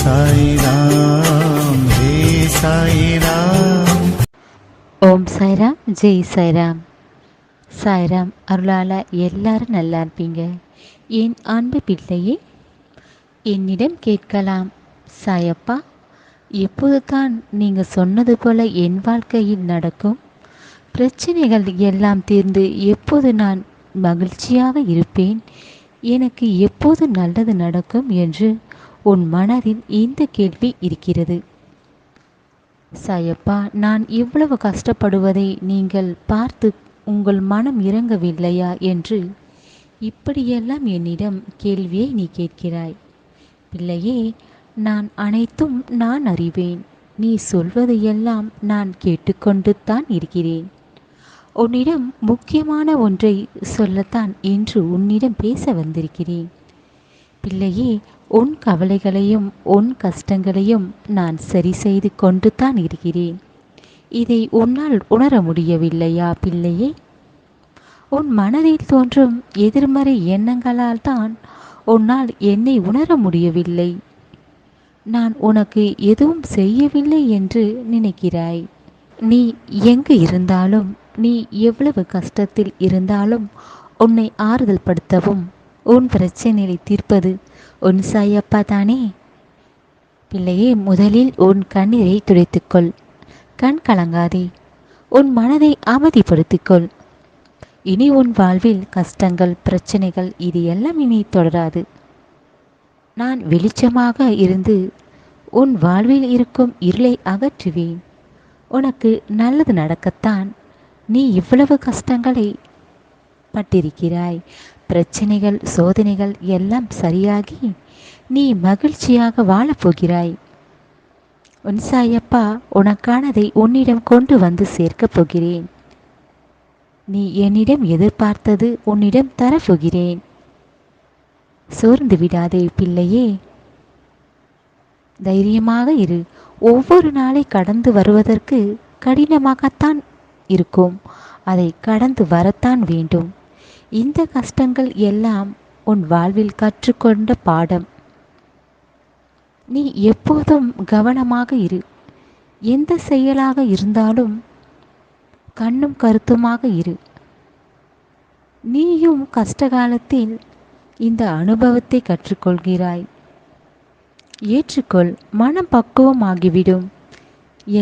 சாய்ராம் ஹே சாய்ராம். ஓம் சாய்ராம், ஜெய் சாய்ராம். சாய்ராம் அருளால் எல்லாரும் நல்லா இருப்பீங்க. என் அன்பு பிள்ளையே, என்னிடம் கேட்கலாம், சாயப்பா, எப்போது தான் நீங்கள் சொன்னது போல என் வாழ்க்கையில் நடக்கும்? பிரச்சனைகள் எல்லாம் தீர்ந்து எப்போது நான் மகிழ்ச்சியாக இருப்பேன்? எனக்கு எப்போது நல்லது நடக்கும் என்று உன் மனதில் இந்த கேள்வி இருக்கிறது. சாயப்பா, நான் இவ்வளவு கஷ்டப்படுவதை நீங்கள் பார்த்து உங்கள் மனம் இறங்கவில்லையா என்று இப்படியெல்லாம் என்னிடம் கேள்வியை நீ கேட்கிறாய். பிள்ளையே, நான் அனைத்தும் நான் அறிவேன். நீ சொல்வதையெல்லாம் நான் கேட்டுக்கொண்டு தான் இருக்கிறேன். உன்னிடம் முக்கியமான ஒன்றை சொல்லத்தான் இன்று உன்னிடம் பேச வந்திருக்கிறேன். பிள்ளையே, உன் கவலைகளையும் உன் கஷ்டங்களையும் நான் சரி செய்து கொண்டு தான் இருக்கிறேன். இதை உன்னால் உணர முடியவில்லையா பிள்ளையே? உன் மனதில் தோன்றும் எதிர்மறை எண்ணங்களால் தான் உன்னால் என்னை உணர முடியவில்லை. நான் உனக்கு எதுவும் செய்யவில்லை என்று நினைக்கிறாய். நீ எங்கு இருந்தாலும், நீ எவ்வளவு கஷ்டத்தில் இருந்தாலும் உன்னை ஆறுதல் படுத்தவும் உன் பிரச்சனையை தீர்ப்பது உன் சாயப்பா தானே. பிள்ளையே, முதலில் உன் கண்ணீரை துடைத்துக்கொள். கண் கலங்காதே. உன் மனதை அமைதிப்படுத்திக்கொள். இனி உன் வாழ்வில் கஷ்டங்கள், பிரச்சனைகள் இது எல்லாம் இனி தொடராது. நான் வெளிச்சமாக இருந்து உன் வாழ்வில் இருக்கும் இருளை அகற்றுவேன். உனக்கு நல்லது நடக்கத்தான் நீ இவ்வளவு கஷ்டங்களை பட்டிருக்கிறாய். பிரச்சனைகள், சோதனைகள் எல்லாம் சரியாகி நீ மகிழ்ச்சியாக வாழப்போகிறாய். உன் சாயப்பா உனக்கானதை உன்னிடம் கொண்டு வந்து சேர்க்கப் போகிறேன். நீ என்னிடம் எதிர்பார்த்தது உன்னிடம் தரப்போகிறேன். சோர்ந்து விடாதே பிள்ளையே, தைரியமாக இரு. ஒவ்வொரு நாளை கடந்து வருவதற்கு கடினமாகத்தான் இருக்கும். அதை கடந்து வரத்தான் வேண்டும். இந்த கஷ்டங்கள் எல்லாம் உன் வாழ்வில் கற்றுக்கொண்ட பாடம். நீ எப்போதும் கவனமாக இரு. எந்த செயலாக இருந்தாலும் கண்ணும் கருத்துமாக இரு. நீயும் கஷ்டகாலத்தில் இந்த அனுபவத்தை கற்றுக்கொள்கிறாய். ஏற்றுக்கொள். மனம் பக்குவமாகிவிடும்.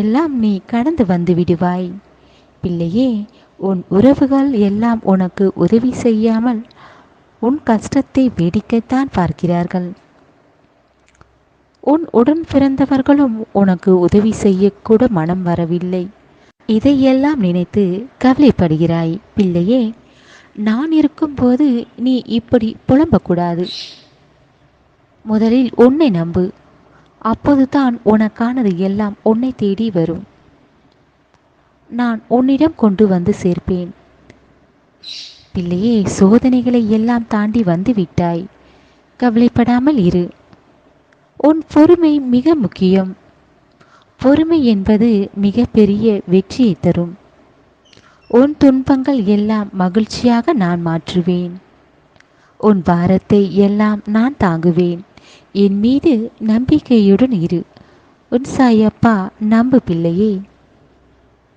எல்லாம் நீ கடந்து வந்து விடுவாய். பிள்ளையே, உன் உறவுகள் எல்லாம் உனக்கு உதவி செய்யாமல் உன் கஷ்டத்தை வேடிக்கைத்தான் பார்க்கிறார்கள். உன் உடன் பிறந்தவர்களும் உனக்கு உதவி செய்யக்கூட மனம் வரவில்லை. இதையெல்லாம் நினைத்து கவலைப்படுகிறாய். பிள்ளையே, நான் இருக்கும்போது நீ இப்படி புலம்பக்கூடாது. முதலில் உன்னை நம்பு. அப்போதுதான் உனக்கானது எல்லாம் உன்னை தேடி வரும். நான் உன்னிடம் கொண்டு வந்து சேர்ப்பேன். பிள்ளையே, சோதனைகளை எல்லாம் தாண்டி வந்து விட்டாய். கவலைப்படாமல் இரு. உன் பொறுமை மிக முக்கியம். பொறுமை என்பது மிக பெரிய வெற்றியை தரும். உன் துன்பங்கள் எல்லாம் மகிழ்ச்சியாக நான் மாற்றுவேன். உன் பாரத்தை எல்லாம் நான் தாங்குவேன். என் மீது நம்பிக்கையுடன் இரு. உன் சாயப்பா நம்பு பிள்ளையே.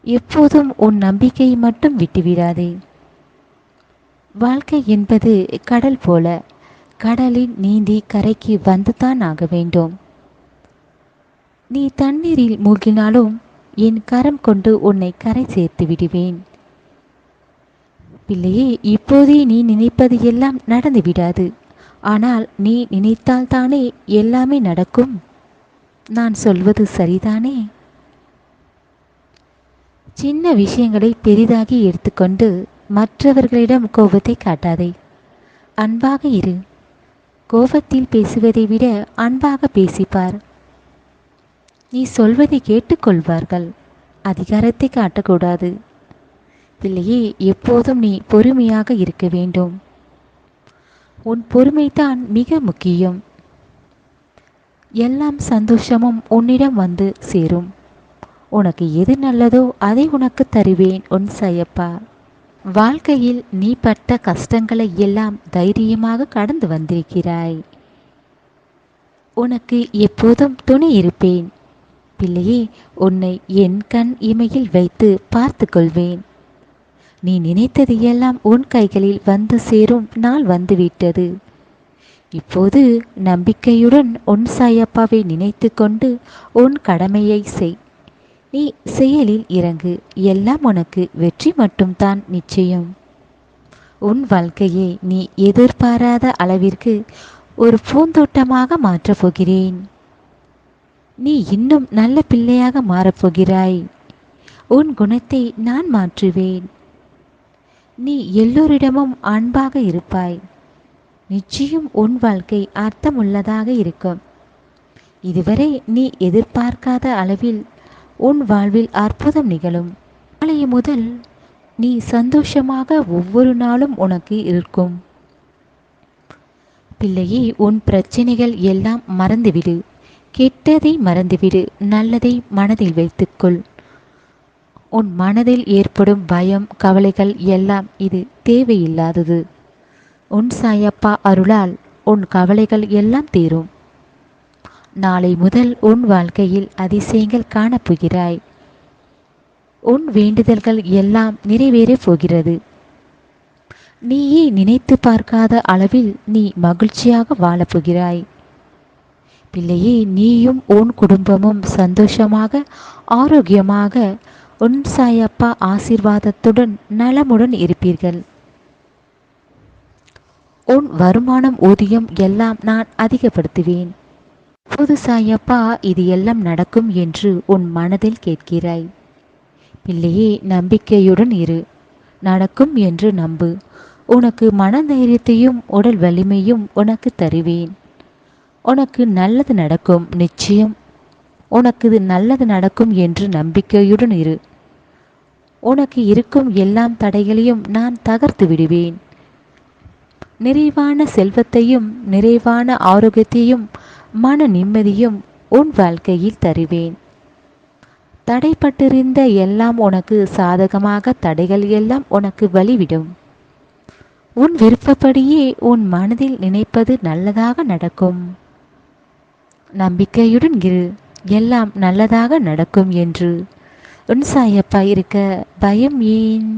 எப்போதும் உன் நம்பிக்கையை மட்டும் விட்டுவிடாதே. வாழ்க்கை என்பது கடல் போல. கடலில் நீந்தி கரைக்கு வந்துதான் ஆக வேண்டும். நீ தண்ணீரில் மூழ்கினாலும் என் கரம் கொண்டு உன்னை கரை சேர்த்து விடுவேன். பிள்ளையே, இப்போதே நீ நினைப்பது எல்லாம் நடந்து விடாது. ஆனால் நீ நினைத்தால் தானே எல்லாமே நடக்கும். நான் சொல்வது சரிதானே? சின்ன விஷயங்களை பெரிதாகி எடுத்துக்கொண்டு மற்றவர்களிடம் கோபத்தை காட்டாதே. அன்பாக இரு. கோபத்தில் பேசுவதை விட அன்பாக பேசிப்பார். நீ சொல்வதை கேட்டுக்கொள்வார்கள். அதிகாரத்தை காட்டக்கூடாது. பிள்ளையே, எப்போதும் நீ பொறுமையாக இருக்க வேண்டும். உன் பொறுமைதான் மிக முக்கியம். எல்லாம் சந்தோஷமும் உன்னிடம் வந்து சேரும். உனக்கு எது நல்லதோ அதை உனக்கு தருவேன் உன் சாயப்பா. வாழ்க்கையில் நீ பட்ட கஷ்டங்களை எல்லாம் தைரியமாக கடந்து வந்திருக்கிறாய். உனக்கு எப்போதும் துணை இருப்பேன். பிள்ளையே, உன்னை என் கண் இமையில் வைத்து பார்த்து கொள்வேன். நீ நினைத்தது எல்லாம் உன் கைகளில் வந்து சேரும் நாள் வந்துவிட்டது. இப்போது நம்பிக்கையுடன் உன் சாயப்பாவை நினைத்து கொண்டு உன் கடமையை செய். நீ செயலில் இறங்கு. எல்லாம் உனக்கு வெற்றி மட்டும்தான் நிச்சயம். உன் வாழ்க்கையை நீ எதிர்பாராத அளவிற்கு ஒரு பூந்தோட்டமாக மாற்றப் போகிறேன். நீ இன்னும் நல்ல பிள்ளையாக மாறப்போகிறாய். உன் குணத்தை நான் மாற்றுவேன். நீ எல்லோரிடமும் அன்பாக இருப்பாய். நிச்சயம் உன் வாழ்க்கை அர்த்தமுள்ளதாக இருக்கும். இதுவரை நீ எதிர்பார்க்காத அளவில் உன் வாழ்வில் அற்புதம் நிகழும். நாளைய முதல் நீ சந்தோஷமாக ஒவ்வொரு நாளும் உனக்கு இருக்கும். பிள்ளையே, உன் பிரச்சனைகள் எல்லாம் மறந்துவிடு. கெட்டதை மறந்துவிடு. நல்லதை மனதில் வைத்துக்கொள். உன் மனதில் ஏற்படும் பயம், கவலைகள் எல்லாம் இது தேவையில்லாதது. உன் சாயப்பா அருளால் உன் கவலைகள் எல்லாம் தீரும். நாளை முதல் உன் வாழ்க்கையில் அதிசயங்கள் காணப்போகிறாய். உன் வேண்டுதல்கள் எல்லாம் நிறைவேறப் போகிறது. நீயே நினைத்து பார்க்காத அளவில் நீ மகிழ்ச்சியாக வாழப்போகிறாய். பிள்ளையே, நீயும் உன் குடும்பமும் சந்தோஷமாக ஆரோக்கியமாக உன் சாயப்பா ஆசீர்வாதத்துடன் நலமுடன் இருப்பீர்கள். உன் வருமானம், ஊதியம் எல்லாம் நான் அதிகப்படுத்துவேன். புது சாயப்பா இது எல்லாம் நடக்கும் என்று உன் மனதில் கேட்கிறாய். பிள்ளையே, நம்பிக்கையுடன் இரு. நடக்கும் என்று நம்பு. உனக்கு மனதைரியத்தையும் உடல் வலிமையும் உனக்கு தருவேன். உனக்கு நல்லது நடக்கும். நிச்சயம் உனக்கு இது நல்லது நடக்கும் என்று நம்பிக்கையுடன் இரு. உனக்கு இருக்கும் எல்லாம் தடைகளையும் நான் தகர்த்து விடுவேன். நிறைவான செல்வத்தையும் நிறைவான ஆரோக்கியத்தையும் மன நிம்மதியும் உன் வாழ்க்கையில் தருவேன். தடைப்பட்டிருந்த எல்லாம் உனக்கு சாதகமாக, தடைகள் எல்லாம் உனக்கு வழிவிடும். உன் விருப்பப்படியே உன் மனதில் நினைப்பது நல்லதாக நடக்கும். நம்பிக்கையுடன் இரு. எல்லாம் நல்லதாக நடக்கும் என்று உன் சாயப்பா இருக்க பயம் ஏன்?